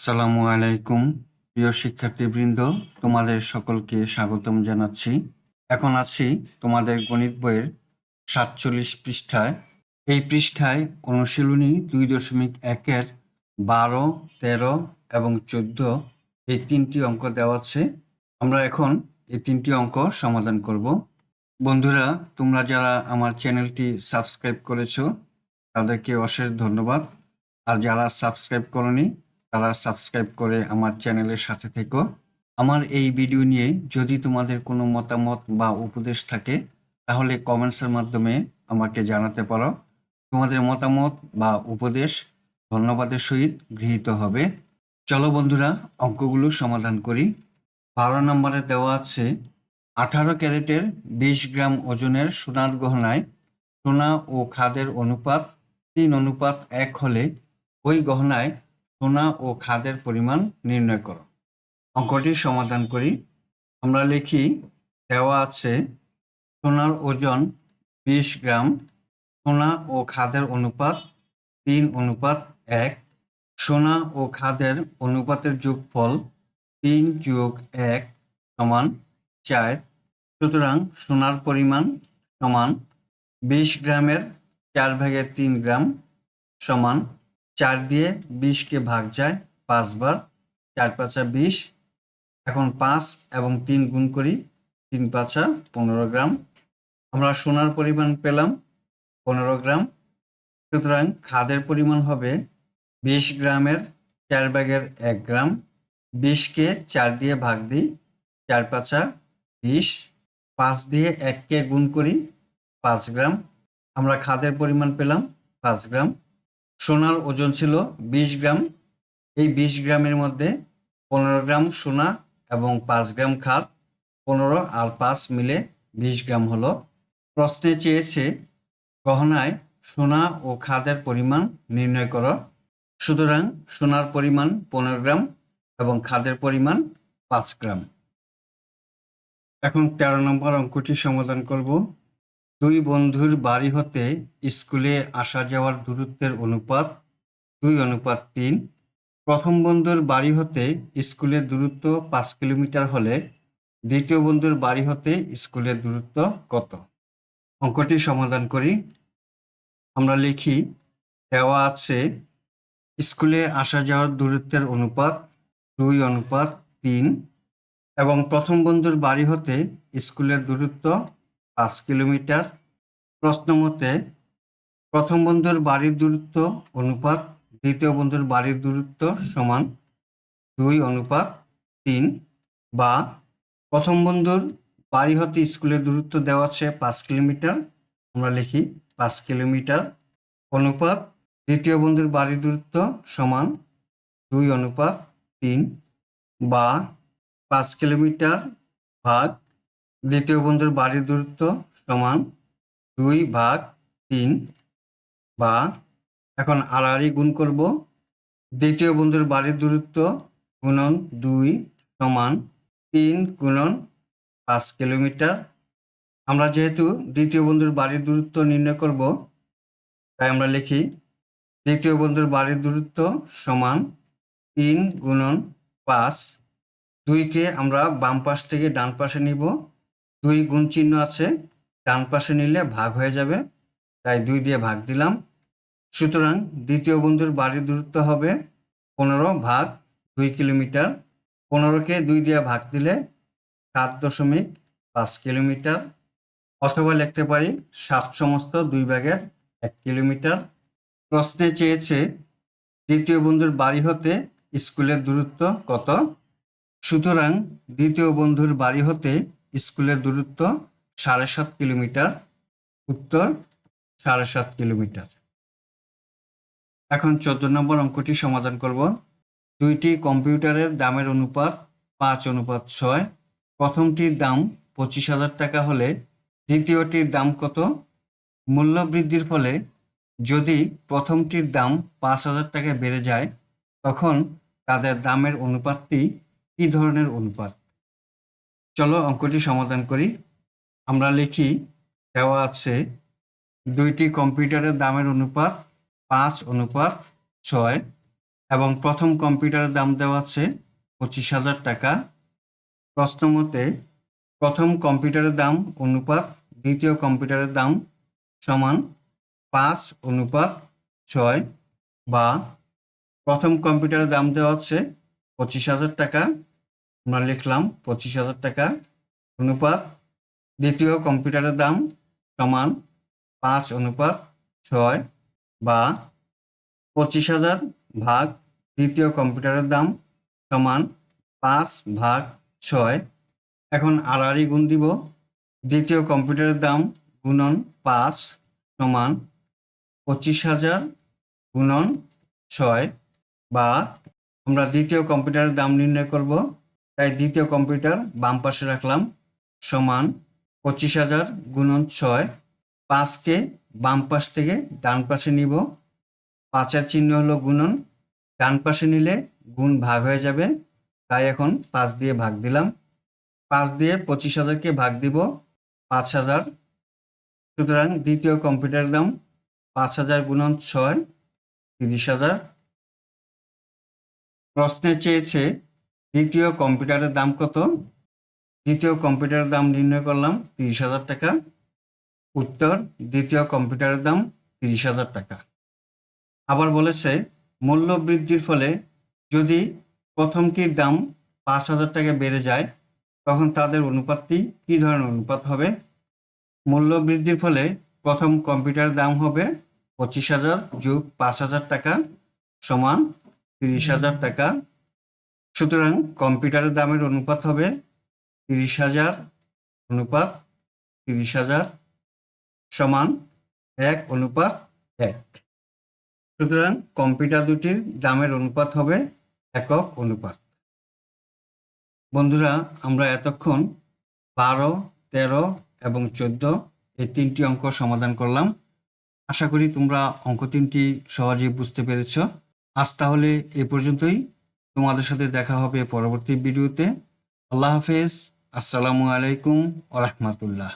আসসালামু আলাইকুম প্রিয় শিক্ষার্থীবৃন্দ, তোমাদের সকলকে স্বাগতম জানাচ্ছি। এখন আছি তোমাদের গণিত বইয়ের 47 পৃষ্ঠায়। এই পৃষ্ঠায় অনুশীলনী 2.1-এর 12, 13 এবং 14 এই 3টি অঙ্ক দেওয়া আছে। আমরা এখন এই 3টি অঙ্ক সমাধান করব। বন্ধুরা, তোমরা যারা আমার চ্যানেলটি সাবস্ক্রাইব করেছো তাদেরকে অশেষ ধন্যবাদ। আর যারা সাবস্ক্রাইব করনি তারা সাবস্ক্রাইব করে আমার চ্যানেলের সাথে থেকো। আমার এই ভিডিও নিয়ে যদি তোমাদের কোনো মতামত বা উপদেশ থাকে তাহলে কমেন্টসের মাধ্যমে আমাকে জানাতে পারো। তোমাদের মতামত বা উপদেশ ধন্যবাদের সহিত গৃহীত হবে। চলো বন্ধুরা, অঙ্কগুলো সমাধান করি। 12 নম্বরে দেওয়া আছে 18 ক্যারেটের 20 গ্রাম ওজনের সোনার গহনায় সোনা ও খাদের অনুপাত 3:1 হলে ওই গহনায় সোনা ও খাদের পরিমাণ নির্ণয় করো। অঙ্কটি সমাধান করি। আমরা লিখি, দেওয়া আছে সোনার ওজন 20 গ্রাম, সোনা ও খাদের অনুপাত 3:1, সোনা ও খাদের অনুপাতের যোগফল 3+1 = 4। সুতরাং সোনার পরিমাণ সমান 20 গ্রামের 4/3 গ্রাম সমান 4 দিয়ে 20কে ভাগ যায় 5 বার, 4×5 = 20। এখন 5 এবং 3 গুণ করি, 3×5 = 15 গ্রাম। আমরা সোনার পরিমাণ পেলাম 15 গ্রাম। সুতরাং খাদের পরিমাণ হবে 20 গ্রামের 4/1 গ্রাম। 20কে 4 দিয়ে ভাগ দিই, 4×5 = 20। 5 দিয়ে 1কে গুণ করি, 5 গ্রাম। আমরা খাদের পরিমাণ পেলাম 5 গ্রাম। সোনার ওজন ছিল 20 গ্রাম। এই 20 গ্রামের মধ্যে 15 গ্রাম সোনা এবং 5 গ্রাম খাদ, 15 আর 5 মিলে 20 গ্রাম হলো। প্রশ্নে চেয়েছে গহনায় সোনা ও খাদের পরিমাণ নির্ণয় করো। সুতরাং সোনার পরিমাণ 15 গ্রাম এবং খাদের পরিমাণ 5 গ্রাম। এখন 13 নম্বর অঙ্কটি সমাধান করব। 2 বন্ধুর বাড়ি হতে স্কুলে আসা যাওয়ার দূরত্বের অনুপাত 2:3। প্রথম বন্ধুর বাড়ি হতে স্কুলের দূরত্ব 5 কিলোমিটার হলে দ্বিতীয় বন্ধুর বাড়ি হতে স্কুলের দূরত্ব কত? অঙ্কটি সমাধান করি। আমরা লিখি, দেওয়া আছে স্কুলে আসা যাওয়ার দূরত্বের অনুপাত 2:3 এবং প্রথম বন্ধুর বাড়ি হতে স্কুলের দূরত্ব 5 কিলোমিটার। প্রশ্ন মতে প্রথম বন্ধুর বাড়ির দূরত্ব অনুপাত দ্বিতীয় বন্ধুর বাড়ির দূরত্ব সমান 2:3, বা প্রথম বন্ধুর বাড়ি হতে স্কুলের দূরত্ব দেওয়া আছে 5 কিলোমিটার। আমরা লিখি 5 কিলোমিটার অনুপাত দ্বিতীয় বন্ধুর বাড়ির দূরত্ব সমান 2:3, বা 5 কিলোমিটার ভাগ দ্বিতীয় বন্ধুর বাড়ির দূরত্ব সমান 2/3, বা এখন আড়াআড়ি গুণ করব। দ্বিতীয় বন্ধুর বাড়ির দূরত্ব গুণন 2 সমান 3 গুণন 5 কিলোমিটার। আমরা যেহেতু দ্বিতীয় বন্ধুর বাড়ির দূরত্ব নির্ণয় করব, তাই আমরা লিখি দ্বিতীয় বন্ধুর বাড়ির দূরত্ব সমান 3 গুণন 5। 2কে আমরা বাম পাশ থেকে ডান পাশে নিব। 2 গুণ চিহ্ন আছে, ডান পাশে নিলে ভাগ হয়ে যাবে, তাই 2 দিয়ে ভাগ দিলাম। সুতরাং দ্বিতীয় বন্ধুর বাড়ির দূরত্ব হবে 15/2 কিলোমিটার। 15কে 2 দিয়ে ভাগ দিলে 7.5 কিলোমিটার, অথবা লিখতে পারি 7/2 কিলোমিটার। প্রশ্নে চেয়েছে দ্বিতীয় বন্ধুর বাড়ি হতে স্কুলের দূরত্ব কত? সুতরাং দ্বিতীয় বন্ধুর বাড়ি হতে স্কুলের দূরত্ব 7.5 কিলোমিটার। উত্তর 7.5 কিলোমিটার। এখন 14 নম্বর অঙ্কটি সমাধান করব। 2টি কম্পিউটারের দামের অনুপাত 5:6। প্রথমটির দাম 25,000 টাকা হলে দ্বিতীয়টির দাম কত? মূল্য বৃদ্ধির ফলে যদি প্রথমটির দাম 5,000 টাকা বেড়ে যায় তখন তাদের দামের অনুপাতটি কি ধরনের অনুপাত? চলো অঙ্কটি সমাধান করি। আমরা লিখি, দেওয়া আছে 2টি কম্পিউটারের দামের অনুপাত 5:6 এবং প্রথম কম্পিউটারের দাম দেওয়া আছে 25,000 টাকা। প্রশ্ন মতে প্রথম কম্পিউটারের দাম অনুপাত দ্বিতীয় কম্পিউটারের দাম সমান 5:6, বা প্রথম কম্পিউটারের দাম দেওয়া আছে 25,000 টাকা, আমরা লিখলাম 25,000 টাকা, অনুপাত দ্বিতীয় কম্পিউটারের দাম সমান 5:6, বা 25,000 ভাগ দ্বিতীয় কম্পিউটারের দাম সমান 5/6। এখন আড়াআড়ি গুণ দিব। দ্বিতীয় কম্পিউটারের দাম গুণন 5 সমান 25,000 গুণন 6, বা আমরা দ্বিতীয় কম্পিউটারের দাম নির্ণয় করব, তাই দ্বিতীয় কম্পিউটার বাম পাশে রাখলাম, সমান 25,000 গুণন 6। 5কে বাম পাশ থেকে ডান পাশে নিব, 5-এর চিহ্ন হলো গুণন, ডান পাশে নিলে গুণ ভাগ হয়ে যাবে, তাই এখন 5 দিয়ে ভাগ দিলাম। 5 দিয়ে 25,000কে ভাগ দিব 5,000। সুতরাং দ্বিতীয় কম্পিউটারের দাম 5,000 গুণন 6, 30,000। প্রশ্নে চেয়েছে দ্বিতীয় কম্পিউটারের দাম কত। দ্বিতীয় কম্পিউটারের দাম নির্ণয় করলাম 30,000 টাকা। উত্তর দ্বিতীয় কম্পিউটারের দাম 30,000 টাকা। আবার বলেছে মূল্য বৃদ্ধির ফলে যদি প্রথমটির দাম 5,000 টাকা বেড়ে যায় তখন তাদের অনুপাতটি কী ধরনের অনুপাত হবে। মূল্য বৃদ্ধির ফলে প্রথম কম্পিউটারের দাম হবে 25,000 যোগ 5,000 টাকা সমান 30,000 টাকা। সুতরাং কম্পিউটারের দামের অনুপাত হবে 30,000 অনুপাত 30,000 সমান 1:1। সুতরাং কম্পিউটার দুটির দামের অনুপাত হবে একক অনুপাত। বন্ধুরা, আমরা এতক্ষণ 12, 13 এবং 14 এই 3টি অঙ্ক সমাধান করলাম। আশা করি তোমরা অঙ্ক 3টি সহজেই বুঝতে পেরেছ। আজ তাহলে এ পর্যন্তই। তোমাদের সাথে দেখা হবে পরবর্তী ভিডিওতে। আল্লাহ হাফেজ। আসসালামু আলাইকুম ওয়া রাহমাতুল্লাহ।